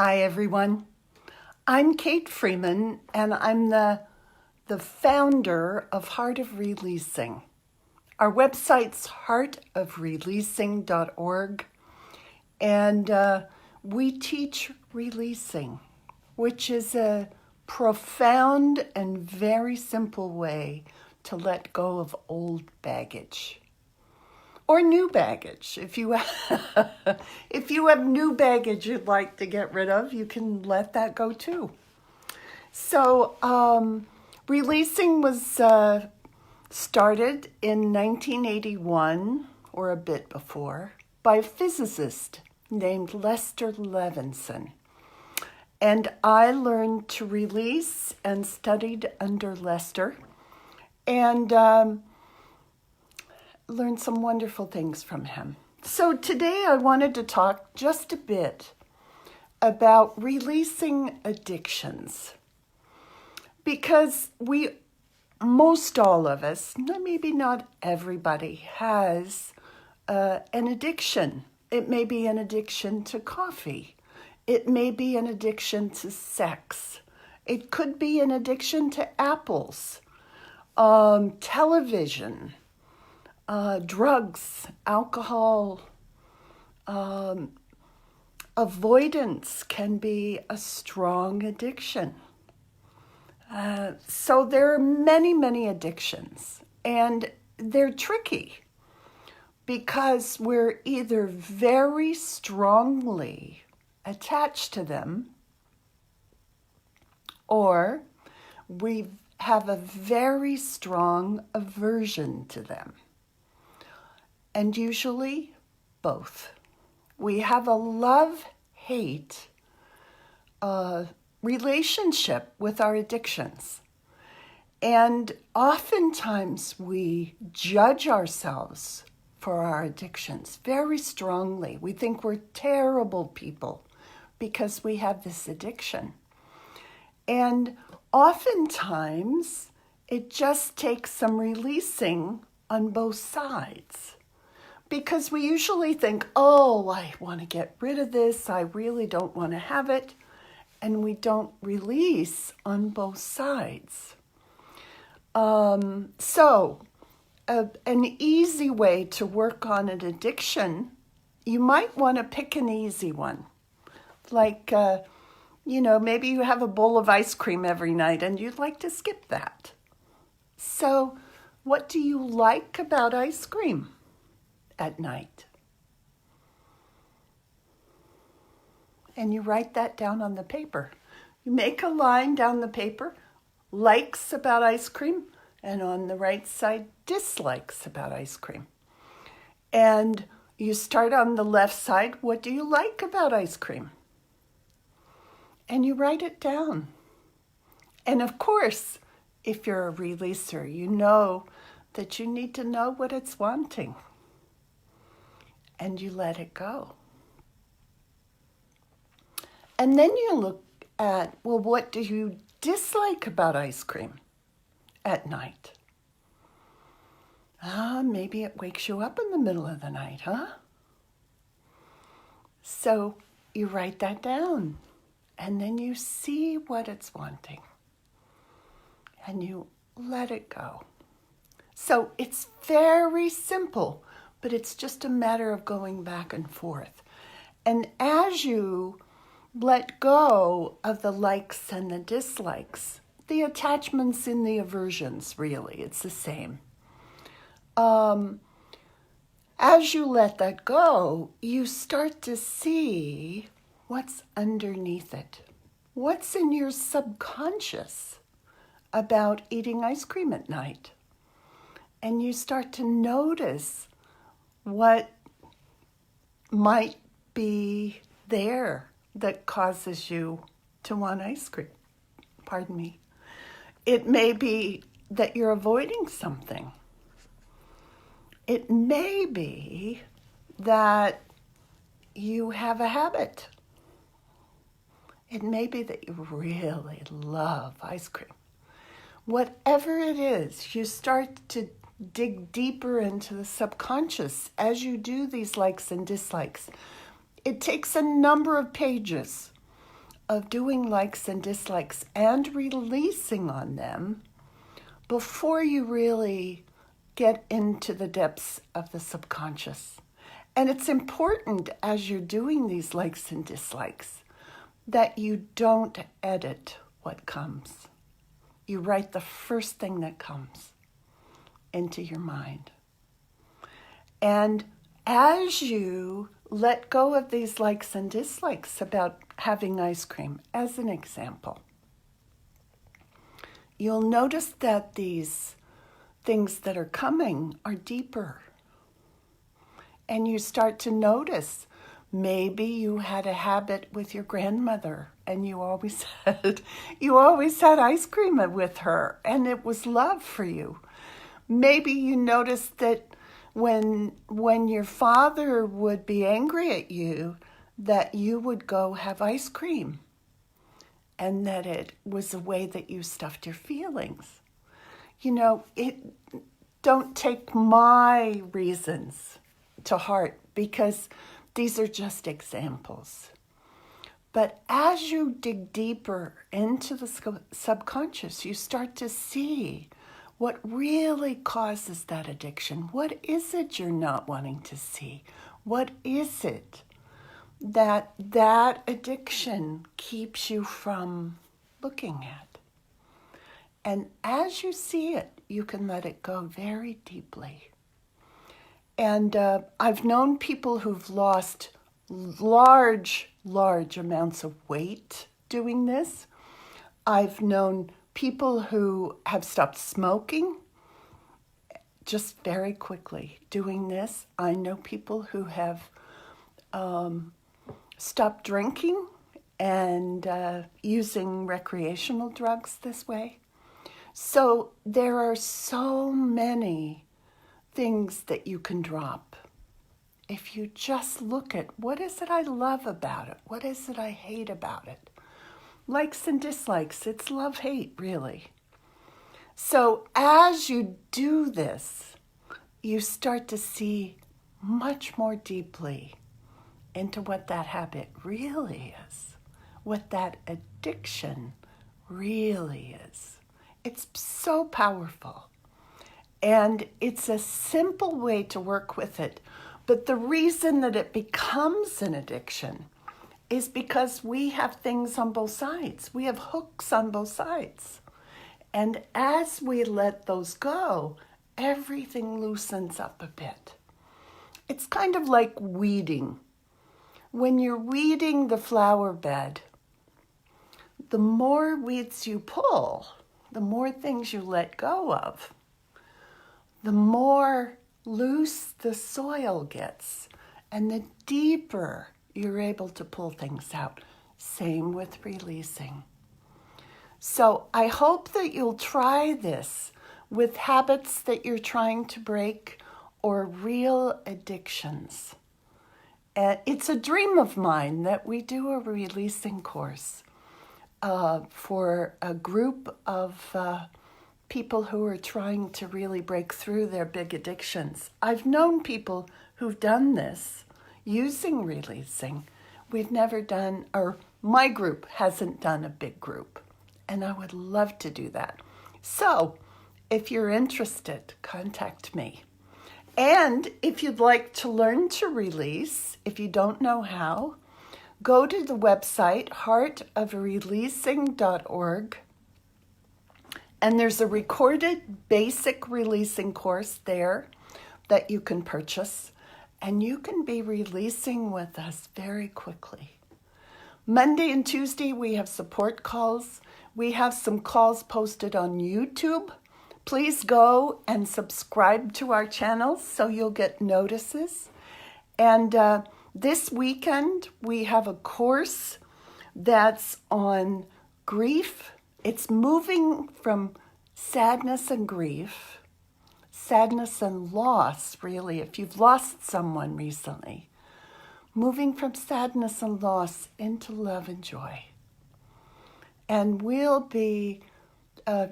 Hi, everyone. I'm Kate Freeman, and I'm the founder of Heart of Releasing. Our website's heartofreleasing.org, and we teach releasing, which is a profound and very simple way to let go of old baggage. Or new baggage. If you have new baggage you'd like to get rid of, you can let that go too. So releasing was started in 1981, or a bit before, by a physicist named Lester Levinson. And I learned to release and studied under Lester, and learned some wonderful things from him. So today I wanted to talk just a bit about releasing addictions. Because most all of us, maybe not everybody, has an addiction. It may be an addiction to coffee. It may be an addiction to sex. It could be an addiction to apples, television, drugs, alcohol. Avoidance can be a strong addiction. So there are many, many addictions, and they're tricky because we're either very strongly attached to them or we have a very strong aversion to them. And usually both. We have a love-hate relationship with our addictions. And oftentimes we judge ourselves for our addictions very strongly. We think we're terrible people because we have this addiction. And oftentimes it just takes some releasing on both sides. Because we usually think, oh, I want to get rid of this. I really don't want to have it. And we don't release on both sides. So an easy way to work on an addiction, you might want to pick an easy one. Like, maybe you have a bowl of ice cream every night and you'd like to skip that. So what do you like about ice cream at night? And you write that down on the paper. You make a line down the paper, likes about ice cream, and on the right side, dislikes about ice cream. And you start on the left side, what do you like about ice cream? And you write it down. And of course, if you're a releaser, you know that you need to know what it's wanting. And you let it go. And then you look at, well, what do you dislike about ice cream at night? Maybe it wakes you up in the middle of the night, huh? So you write that down, and then you see what it's wanting, and you let it go. So it's very simple, but it's just a matter of going back and forth. And as you let go of the likes and the dislikes, the attachments and the aversions, really, it's the same. As you let that go, you start to see what's underneath it. What's in your subconscious about eating ice cream at night? And you start to notice what might be there that causes you to want ice cream. Pardon me. It may be that you're avoiding something. It may be that you have a habit. It may be that you really love ice cream. Whatever it is, you start to dig deeper into the subconscious as you do these likes and dislikes. It takes a number of pages of doing likes and dislikes and releasing on them before you really get into the depths of the subconscious. And it's important as you're doing these likes and dislikes that you don't edit what comes. You write the first thing that comes into your mind. And as you let go of these likes and dislikes about having ice cream, as an example, you'll notice that these things that are coming are deeper. And you start to notice maybe you had a habit with your grandmother and you always had ice cream with her and it was love for you. Maybe you noticed that when your father would be angry at you, that you would go have ice cream and that it was a way that you stuffed your feelings. Don't take my reasons to heart because these are just examples. But as you dig deeper into the subconscious, you start to see what really causes that addiction. What is it you're not wanting to see? What is it that addiction keeps you from looking at? And as you see it, you can let it go very deeply. And I've known people who've lost large amounts of weight doing this. I've known people who have stopped smoking just very quickly doing this. I know people who have stopped drinking and using recreational drugs this way. So there are so many things that you can drop if you just look at what is it I love about it? What is it I hate about it? Likes and dislikes, it's love-hate, really. So as you do this, you start to see much more deeply into what that habit really is, what that addiction really is. It's so powerful. And it's a simple way to work with it. But the reason that it becomes an addiction is because we have things on both sides. We have hooks on both sides. And as we let those go, everything loosens up a bit. It's kind of like weeding. When you're weeding the flower bed, the more weeds you pull, the more things you let go of, the more loose the soil gets and the deeper you're able to pull things out. Same with releasing. So I hope that you'll try this with habits that you're trying to break or real addictions. It's a dream of mine that we do a releasing course for a group of people who are trying to really break through their big addictions. I've known people who've done this using releasing. We've never done, or my group hasn't done a big group, and I would love to do that. So if you're interested, contact me. And if you'd like to learn to release, if you don't know how, go to the website heartofreleasing.org. And there's a recorded basic releasing course there that you can purchase. And you can be releasing with us very quickly. Monday and Tuesday, we have support calls. We have some calls posted on YouTube. Please go and subscribe to our channel so you'll get notices. And this weekend, we have a course that's on grief. It's moving from sadness and grief, sadness and loss, really, if you've lost someone recently, moving from sadness and loss into love and joy. And we'll be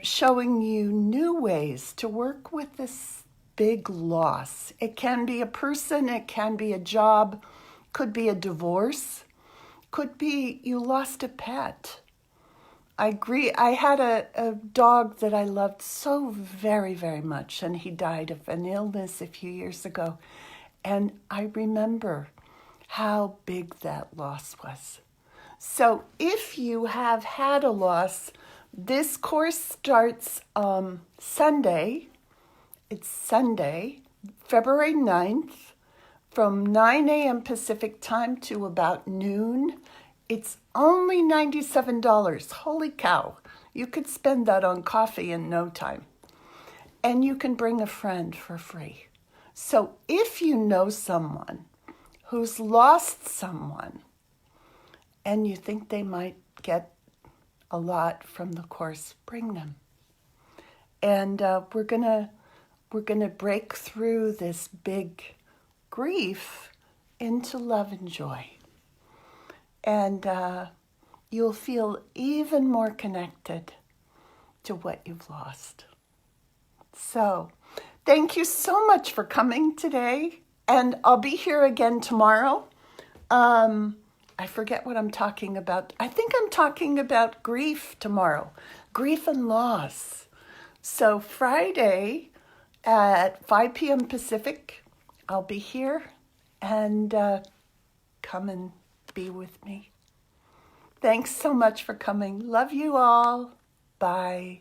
showing you new ways to work with this big loss. It can be a person, it can be a job, could be a divorce, could be you lost a pet. I agree. I had a dog that I loved so very, very much, and he died of an illness a few years ago. And I remember how big that loss was. So if you have had a loss, this course starts Sunday. It's Sunday, February 9th, from 9 a.m. Pacific time to about noon. It's only $97. Holy cow. You could spend that on coffee in no time. And you can bring a friend for free. So if you know someone who's lost someone and you think they might get a lot from the course, bring them. And we're gonna break through this big grief into love and joy. And you'll feel even more connected to what you've lost. So, thank you so much for coming today. And I'll be here again tomorrow. I forget what I'm talking about. I think I'm talking about grief tomorrow. Grief and loss. So Friday at 5 p.m. Pacific, I'll be here. And come and be with me. Thanks so much for coming. Love you all. Bye.